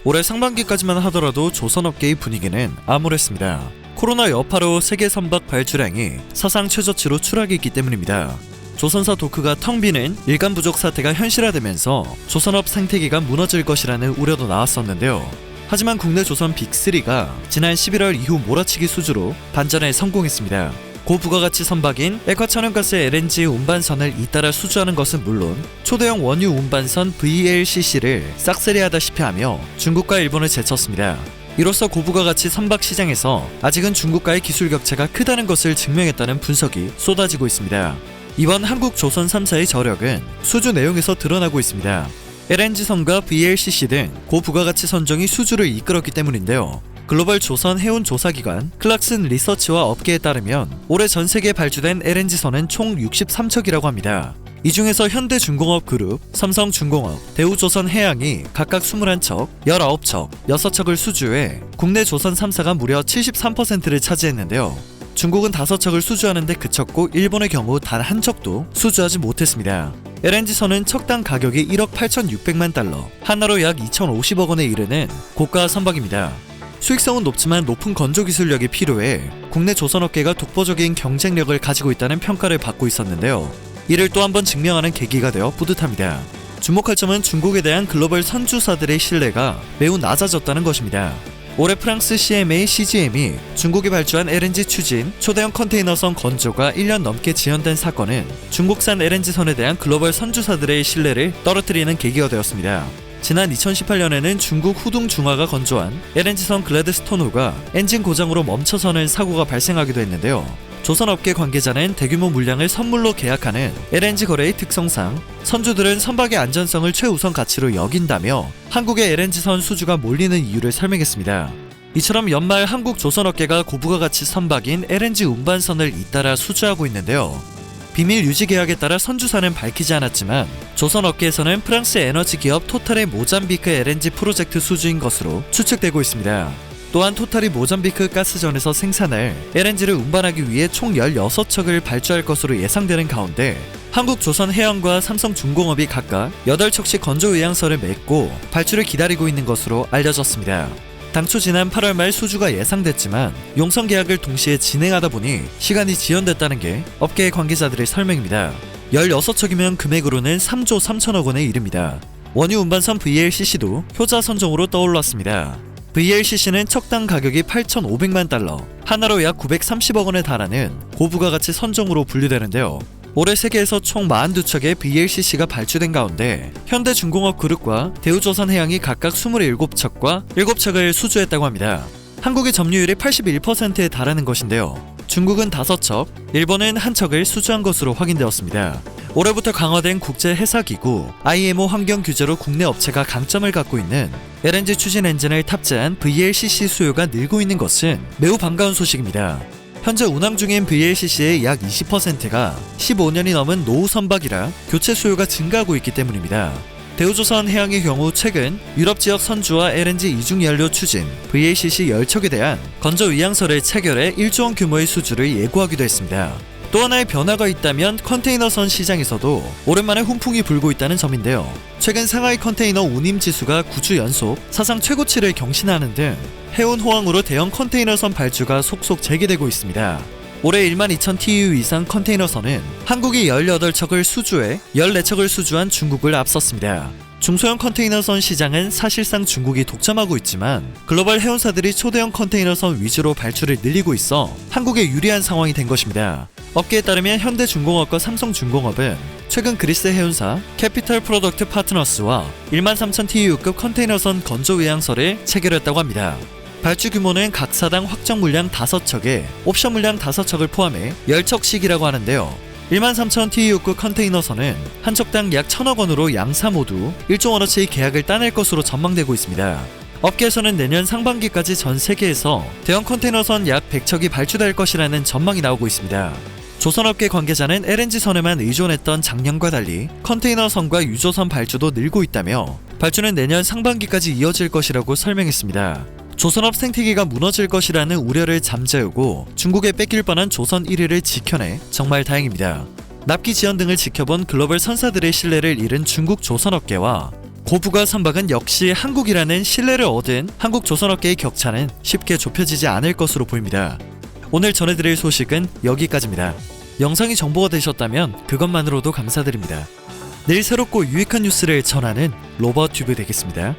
올해 상반기까지만 하더라도 조선업계의 분위기는 암울했습니다. 코로나 여파로 세계 선박 발주량이 사상 최저치로 추락했기 때문입니다. 조선사 도크가 텅 비는 일감 부족 사태가 현실화되면서 조선업 생태계가 무너질 것이라는 우려도 나왔었는데요. 하지만 국내 조선 빅3가 지난 11월 이후 몰아치기 수주로 반전에 성공했습니다. 고부가가치 선박인 액화천연가스 LNG 운반선을 잇따라 수주하는 것은 물론 초대형 원유 운반선 VLCC를 싹쓸이하다시피 하며 중국과 일본을 제쳤습니다. 이로써 고부가가치 선박 시장에서 아직은 중국과의 기술 격차가 크다는 것을 증명했다는 분석이 쏟아지고 있습니다. 이번 한국 조선 3사의 저력은 수주 내용에서 드러나고 있습니다. LNG선과 VLCC 등 고부가가치 선종이 수주를 이끌었기 때문인데요. 글로벌 조선 해운 조사기관 클락슨 리서치와 업계에 따르면 올해 전 세계에 발주된 LNG선은 총 63척이라고 합니다. 이 중에서 현대중공업 그룹, 삼성중공업, 대우조선해양이 각각 21척, 19척, 6척을 수주해 국내 조선 3사가 무려 73%를 차지했는데요. 중국은 5척을 수주하는데 그쳤고 일본의 경우 단 한 척도 수주하지 못했습니다. LNG선은 척당 가격이 1억 8,600만 달러, 하나로 약 2,050억 원에 이르는 고가 선박입니다. 수익성은 높지만 높은 건조 기술력이 필요해 국내 조선업계가 독보적인 경쟁력을 가지고 있다는 평가를 받고 있었는데요. 이를 또 한 번 증명하는 계기가 되어 뿌듯합니다. 주목할 점은 중국에 대한 글로벌 선주사들의 신뢰가 매우 낮아졌다는 것입니다. 올해 프랑스 CMA CGM이 중국이 발주한 LNG 추진 초대형 컨테이너선 건조가 1년 넘게 지연된 사건은 중국산 LNG선에 대한 글로벌 선주사들의 신뢰를 떨어뜨리는 계기가 되었습니다. 지난 2018년에는 중국 후둥중화가 건조한 LNG선 글래드스톤호가 엔진 고장으로 멈춰서는 사고가 발생하기도 했는데요. 조선업계 관계자는 대규모 물량을 선물로 계약하는 LNG 거래의 특성상 선주들은 선박의 안전성을 최우선 가치로 여긴다며 한국의 LNG선 수주가 몰리는 이유를 설명했습니다. 이처럼 연말 한국 조선업계가 고부가가치 선박인 LNG 운반선을 잇따라 수주하고 있는데요. 비밀 유지 계약에 따라 선주사는 밝히지 않았지만 조선업계에서는 프랑스 에너지 기업 토탈의 모잠비크 LNG 프로젝트 수주인 것으로 추측되고 있습니다. 또한 토탈이 모잠비크 가스전에서 생산할 LNG를 운반하기 위해 총 16척을 발주할 것으로 예상되는 가운데 한국조선해양과 삼성중공업이 각각 8척씩 건조의향서를 맺고 발주를 기다리고 있는 것으로 알려졌습니다. 당초 지난 8월 말 수주가 예상됐지만 용선 계약을 동시에 진행하다 보니 시간이 지연됐다는 게 업계 관계자들의 설명입니다. 16척이면 금액으로는 3조 3천억 원에 이릅니다. 원유 운반선 VLCC도 효자 선종으로 떠올랐습니다. VLCC는 척당 가격이 8,500만 달러, 하나로 약 930억 원에 달하는 고부가가치 선종으로 분류되는데요. 올해 세계에서 총 42척의 VLCC가 발주된 가운데 현대중공업 그룹과 대우조선해양이 각각 27척과 7척을 수주했다고 합니다. 한국의 점유율이 81%에 달하는 것인데요. 중국은 5척, 일본은 1척을 수주한 것으로 확인되었습니다. 올해부터 강화된 국제해사기구 IMO 환경 규제로 국내 업체가 강점을 갖고 있는 LNG 추진 엔진을 탑재한 VLCC 수요가 늘고 있는 것은 매우 반가운 소식입니다. 현재 운항 중인 VLCC의 약 20%가 15년이 넘은 노후 선박이라 교체 수요가 증가하고 있기 때문입니다. 대우조선해양의 경우 최근 유럽 지역 선주와 LNG 이중연료 추진 VLCC 10척에 대한 건조의향서를 체결해 1조 원 규모의 수주를 예고하기도 했습니다. 또 하나의 변화가 있다면 컨테이너선 시장에서도 오랜만에 훈풍이 불고 있다는 점인데요. 최근 상하이 컨테이너 운임 지수가 9주 연속 사상 최고치를 경신하는 등 해운 호황으로 대형 컨테이너선 발주가 속속 재개되고 있습니다. 올해 12,000TEU 이상 컨테이너선은 한국이 18척을 수주해 14척을 수주한 중국을 앞섰습니다. 중소형 컨테이너선 시장은 사실상 중국이 독점하고 있지만 글로벌 해운사들이 초대형 컨테이너선 위주로 발주를 늘리고 있어 한국에 유리한 상황이 된 것입니다. 업계에 따르면 현대중공업과 삼성중공업은 최근 그리스 해운사 캐피털 프로덕트 파트너스와 13,000TEU급 컨테이너선 건조의향서를 체결했다고 합니다. 발주 규모는 각 사당 확정 물량 5척에 옵션 물량 5척을 포함해 10척씩이라고 하는데요. 13,000TEU급 컨테이너선은 한 척당 약 1,000억 원으로 양사 모두 1조 원어치의 계약을 따낼 것으로 전망되고 있습니다. 업계에서는 내년 상반기까지 전 세계에서 대형 컨테이너선 약 100척이 발주될 것이라는 전망이 나오고 있습니다. 조선업계 관계자는 LNG선에만 의존했던 작년과 달리 컨테이너선과 유조선 발주도 늘고 있다며 발주는 내년 상반기까지 이어질 것이라고 설명했습니다. 조선업 생태계가 무너질 것이라는 우려를 잠재우고 중국에 뺏길 뻔한 조선 1위를 지켜내 정말 다행입니다. 납기 지연 등을 지켜본 글로벌 선사들의 신뢰를 잃은 중국 조선업계와 고부가 선박은 역시 한국이라는 신뢰를 얻은 한국 조선업계의 격차는 쉽게 좁혀지지 않을 것으로 보입니다. 오늘 전해드릴 소식은 여기까지입니다. 영상이 정보가 되셨다면 그것만으로도 감사드립니다. 내일 새롭고 유익한 뉴스를 전하는 로버튜브 되겠습니다.